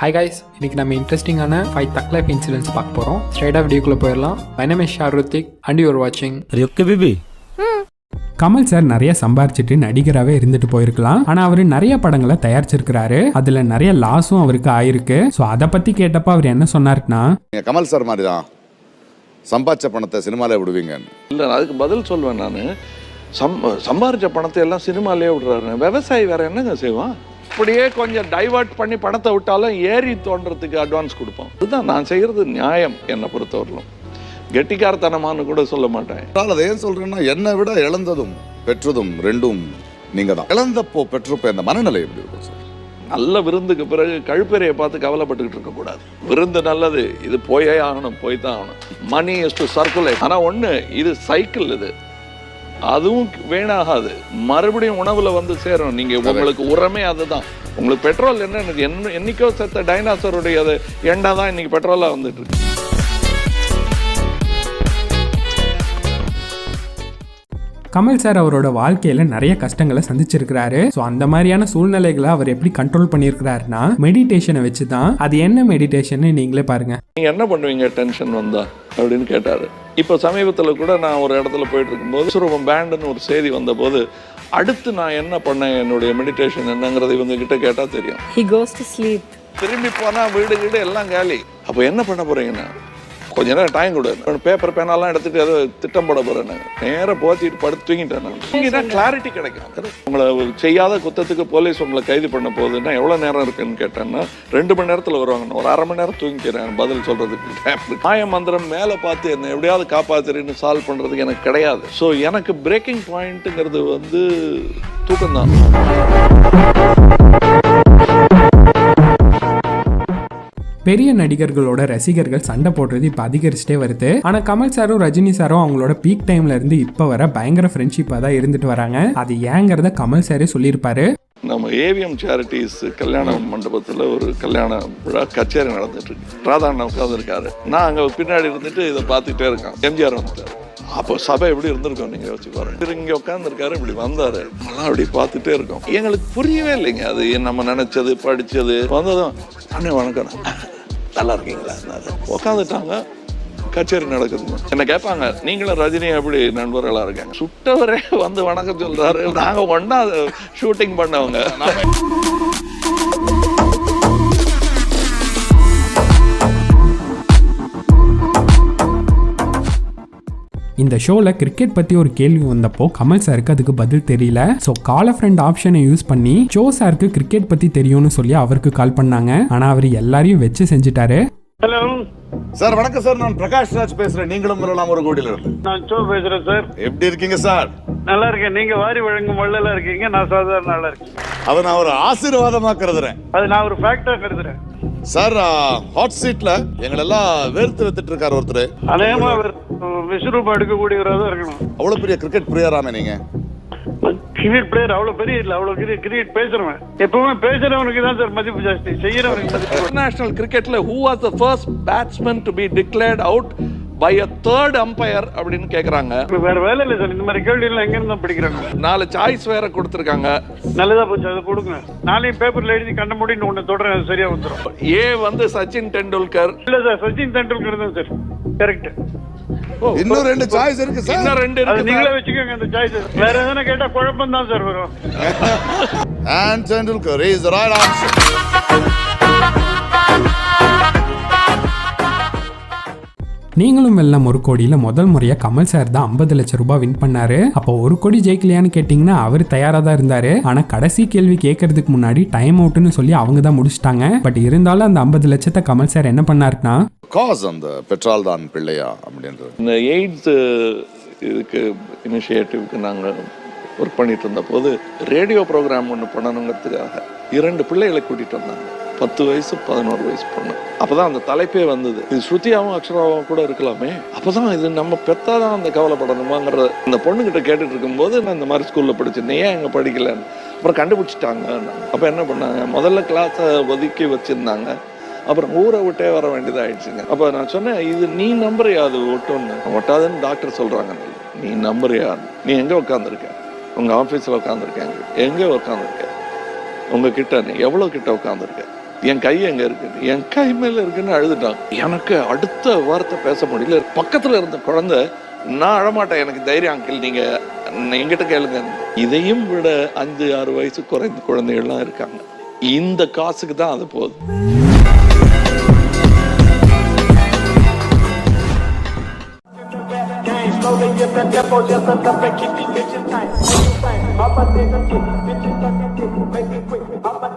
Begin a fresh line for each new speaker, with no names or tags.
Hi guys, இன்னைக்கு நம்ம இன்ட்ரெஸ்டிங்கான 5 தக் லைஃப் இன்சிடென்ட்ஸ் பார்க்க போகிறோம். ஸ்ட்ரைட்டாக வீடியோக்குள்ளே போயிடலாம். My name is Sharuthik and you are வாட்சிங்.
Okay baby.
கமல் சார் நிறைய சம்பாரிச்சிட்டு நடிகராகவே இருந்துட்டு போயிருக்கலாம். ஆனால் அவர் நிறைய படங்களை தயாரிச்சிருக்கிறாரு. அதில் நிறைய லாஸும் அவருக்கு ஆயிருக்கு. ஸோ அதை பற்றி கேட்டப்போ அவர் என்ன சொன்னாருன்னா,
கமல் சார் மாதிரி தான் சம்பாதிச்ச பணத்தை சினிமாவில் விடுவீங்க
இல்லை, அதுக்கு பதில் சொல்வேன். நான் சம்பாதிச்ச பணத்தை எல்லாம் சினிமாலே விடுறாரு. விவசாயி வேற என்னங்க செய்வான்? அப்படியே கொஞ்சம் டைவர்ட் பண்ணி பணத்தை விட்டாலும் ஏறி தோன்றதுக்கு அட்வான்ஸ் கொடுப்போம். இதுதான் நான் செய்கிறது நியாயம். என்னை பொறுத்தவரையிலும் கெட்டிக்காரத்தனமானு கூட சொல்ல மாட்டேன்.
அதை ஏன் சொல்றேன்னா, என்னை விட இழந்ததும் பெற்றதும் ரெண்டும் நீங்க தான். இழந்தப்போ பெற்றப்போ இந்த மனநிலை எப்படி இருக்கும் சார்?
நல்ல விருந்துக்கு பிறகு கழுப்பறையை பார்த்து கவலைப்பட்டுக்கிட்டு இருக்கக்கூடாது. விருந்து நல்லது, இது போயே ஆகணும், போய் தான் ஆகணும். Money is to circulate. ஆனால் ஒன்று, இது சைக்கிள், இது அதுவும் வீணாகாது, மறுபடியும் உணவுல வந்து சேரும். நீங்க உங்களுக்கு உரமே அதுதான். உங்களுக்கு பெட்ரோல் என்ன என்னைக்கோ செத்த டைனாசருடைய எண்ணெய் தான் இன்னைக்கு பெட்ரோலா வந்துட்டு இருக்கு.
கமல் சார் அவரோட வாழ்க்கையில நிறைய கஷ்டங்களை சந்திச்சிருக்கிறாரு. ஸோ அந்த மாதிரியான சூழ்நிலைகளை அவர் எப்படி கண்ட்ரோல் பண்ணியிருக்கிறாருன்னா, மெடிடேஷனை வச்சு தான். அது என்ன மெடிடேஷன் நீங்களே பாருங்க.
நீங்க என்ன பண்ணுவீங்க டென்ஷன் வந்தா அப்படின்னு கேட்டாரு. இப்போ சமீபத்தில் கூட நான் ஒரு இடத்துல போயிட்டு இருக்கும்போது சுரூபம் பேண்டுன்னு ஒரு செய்தி வந்த போது, அடுத்து நான் என்ன பண்ணேன், என்னுடைய மெடிடேஷன் என்னங்கிறது இவங்க கிட்ட கேட்டா தெரியும்.
He goes to sleep. திரும்பி
போனா வீடு எல்லாம் காலி. அப்போ என்ன பண்ண போறீங்கன்னா, கொஞ்ச நேரம் டைம் கொடு, பேப்பர் பேனாலாம் எடுத்துட்டு ஏதோ திட்டம் போட போறேன். நேராக போத்திட்டு படுத்து தூங்கிட்டேன். நான் தூங்கிதான் கிளாரிட்டி கிடைக்கும். உங்களை செய்யாத குத்தத்துக்கு போலீஸ் உங்களை கைது பண்ண போகுதுன்னா எவ்வளோ நேரம் இருக்குன்னு கேட்டேன்னா, 2 மணி நேரத்தில் வருவாங்க. ஒரு 1/2 மணி நேரம் தூங்கிக்கிறேன் பதில் சொல்றதுக்கு. மாய மந்திரம் மேலே பார்த்து என்ன எப்படியாவது காப்பாத்துறேன்னு சால்வ் பண்றதுக்கு எனக்கு கிடையாது. ஸோ எனக்கு பிரேக்கிங் பாயிண்ட்டுங்கிறது தூக்கம்தான்.
பெரிய நடிகர்களோட ரசிகர்கள் சண்டை போடுறது இப்போ அதிகரிச்சுட்டே வருது. ஆனால் கமல் சாரும் ரஜினி சாரும் அவங்களோட பீக் டைம்ல இருந்து இப்போ வர பயங்கர ஃப்ரெண்ட்ஷிப்பாக தான் இருந்துட்டு வராங்க. அது ஏங்கிறத கமல் சாரே சொல்லியிருப்பாரு.
நம்ம ஏவிஎம் சேரிட்டிஸ் கல்யாண மண்டபத்தில் ஒரு கல்யாண விழா கச்சேரி நடந்துட்டு இருக்கு. ராதாண்ணா உட்காந்துருக்காரு. நான் அங்கே பின்னாடி இருந்துட்டு இதை பார்த்துட்டே இருக்கேன். எம்ஜிஆர் வந்துட்டார். அப்போ சபை எப்படி இருந்திருக்கோம் நீங்க வச்சு பாருங்க. இங்க உட்காந்துருக்காரு, இப்படி வந்தாரு, நல்லா அப்படி பார்த்துட்டே இருக்கோம். எங்களுக்கு புரியவே இல்லைங்க. அது நம்ம நினைச்சது படிச்சது வந்ததும் அண்ணே வணக்கம், நல்லா இருக்கீங்களா, உட்காந்துட்டாங்க. கச்சேரி நடக்குதுங்க. என்ன கேட்பாங்க, நீங்களும் ரஜினி எப்படி நண்பர்களா இருக்காங்க? சுட்டவரே வந்து வணக்கம் சொல்றாரு. நாங்க ஒன்னா ஷூட்டிங் பண்ணவங்க.
இந்த ஷோவில் கிரிக்கெட் பற்றி ஒரு கேள்வி வந்தப்போ கமல் சாருக்கு அதுக்கு பதில் தெரியல. ஸோ கால் அ ஃப்ரெண்ட் ஆப்ஷனை யூஸ் பண்ணி ஷோ சாருக்கு கிரிக்கெட் பற்றி தெரியும்னு சொல்லி அவருக்கு கால் பண்ணாங்க. ஆனால் அவர் எல்லாரையும் வச்சு செஞ்சுட்டாரு.
ஹலோ
சார், வணக்கம் சார். நான் பிரகாஷ் ராஜ் பேசுறேன். நீங்களும் வரலாம் ஒரு கோடியில இருந்து.
நான் ஷோ பேசுறேன் சார்.
எப்படி இருக்கீங்க சார்?
நல்லா இருக்கேன். நீங்க வாரி வழங்கும் வள்ளலா இருக்கீங்க. நான் சாதாரண நல்லா இருக்கேன்.
அதை நான் ஒரு ஆசீர்வாதமா கருதுறேன்.
அது நான் ஒரு ஃபேக்டா கருதுறேன்
சார். ஹாட் சீட்ல எங்களெல்லாம் வேர்த்து வைத்துட்டு இருக்காரு ஒருத்தர்.
அதேமா விஸ்வரூபம் எடுக்கக்கூடியவராக தான் இருக்கணும்.
அவ்வளவு பெரிய கிரிக்கெட் பிளேயராமே நீங்க.
கிரிக்கெட் பிளேயர் அவ்வளவு பெரிய இல்ல, அவ்வளவு கிரிக்கெட் பேசுறவன். எப்பவுமே பேசுறவனுக்கு தான் சார் மதிப்பு ஜாஸ்தி, செய்யறவனுக்கு மதிப்பு.
இன்டர்நேஷனல் கிரிக்கெட்ல who was the first batsman to be declared out by a third umpire அப்படின்னு கேக்குறாங்க.
வேற வேலை இல்ல சார். இந்த மாதிரி கேள்வி எல்லாம் எங்க இருந்து படிக்கிறாங்க?
4 சாய்ஸ் வேற கொடுத்திருக்காங்க.
நல்லதா போச்சு, அதை கொடுங்க. நாளைக்கு பேப்பர்ல எழுதி கண்ட முடின்னு ஒண்ணு தொடர்றேன், சரியா வந்துடும்.
ஏ சச்சின் டெண்டுல்கர்
இல்ல சார், சச்சின் டெண்டுல்கர் தான் சார் கரெக்ட்.
இன்னும் 2 சாய்ஸ் இருக்கு சார்.
இன்னும் 2 இருக்கு.
நீங்களே வெச்சுக்கோங்க அந்த சாய்ஸ். வேற எதனா கேட்டா குழப்பம் தான் சார் வரும்.
And Tendulkar is the right answer.
நீங்களும் வெல்லம் ஒரு கோடியில் முதல் முறையாக கமல் சார் தான் 50 லட்சம் ரூபாய் வின் பண்ணாரு. அப்போ 1 கோடி ஜெயிக்கலையான்னு கேட்டிங்கன்னா அவர் தயாராக தான் இருந்தாரு. ஆனால் கடைசி கேள்வி கேட்கறதுக்கு முன்னாடி டைம் அவுட்னு சொல்லி அவங்க தான் முடிச்சிட்டாங்க. பட் இருந்தாலும் அந்த 50 லட்சத்தை கமல் சார் என்ன பண்ணாருன்னா,
காஸ் அந்த பெட்ரோல் தான் பிள்ளையா அப்படின்றது.
இந்த எய்ட்ஸ் இதுக்கு இனிஷியேட்டிவ்க்கு நாங்கள் ஒர்க் பண்ணிட்டு இருந்த போது ரேடியோ ப்ரோக்ராம் ஒன்று பண்ணணுங்கிறதுக்காக 2 பிள்ளைகளை கூட்டிகிட்டு வந்தாங்க. 10 வயசு 11 வயசு பொண்ணு. அப்போதான் அந்த தலைப்பே வந்தது. இது ஸ்ருதியாவும் அக்ஷராவும் கூட இருக்கலாமே, அப்போதான் இது நம்ம பெத்தாதான் அந்த கவலைப்படணுமாங்கிற அந்த பொண்ணுகிட்ட கேட்டுட்டு இருக்கும்போது, நான் இந்த மாதிரி ஸ்கூலில் படிச்சேன், ஏன் எங்கே படிக்கலன்னு அப்புறம் கண்டுபிடிச்சிட்டாங்க. அப்போ என்ன பண்ணாங்க, முதல்ல கிளாஸை ஒதுக்கி வச்சுருந்தாங்க. அப்புறம் ஊரை விட்டே வர வேண்டியதாகிடுச்சுங்க. அப்போ நான் சொன்னேன், இது நீ நம்புறியா அது ஒட்டோன்னு? ஒட்டாதுன்னு டாக்டர் சொல்கிறாங்க. நீ நம்புறியா? நீ எங்கே உட்காந்துருக்க? உங்கள் ஆஃபீஸில் உட்காந்துருக்கேன். எங்கே உட்காந்துருக்க? உங்ககிட்ட நீ எவ்வளோ கிட்ட உட்காந்துருக்க? என் கை எங்க இருக்கு, என் கை மேல இருக்குன்னு அழுதுட்டான். எனக்கு அடுத்த வார்த்தை பேச முடியல. பக்கத்துல இருந்த குழந்தை, நான் அழமாட்டேன், எனக்கு தைரியம் அங்கிள், நீங்க எங்கிட்ட கேளுங்க. இதையும் விட 5-6 வயசு குறைந்த குழந்தைகள்லாம் இருக்காங்க. இந்த காசுக்கு தான் அது போகுது.
Slowly get that tempo just up and keep these bitches tight. All my niggas get bitches stuck in dick, make it quick. All my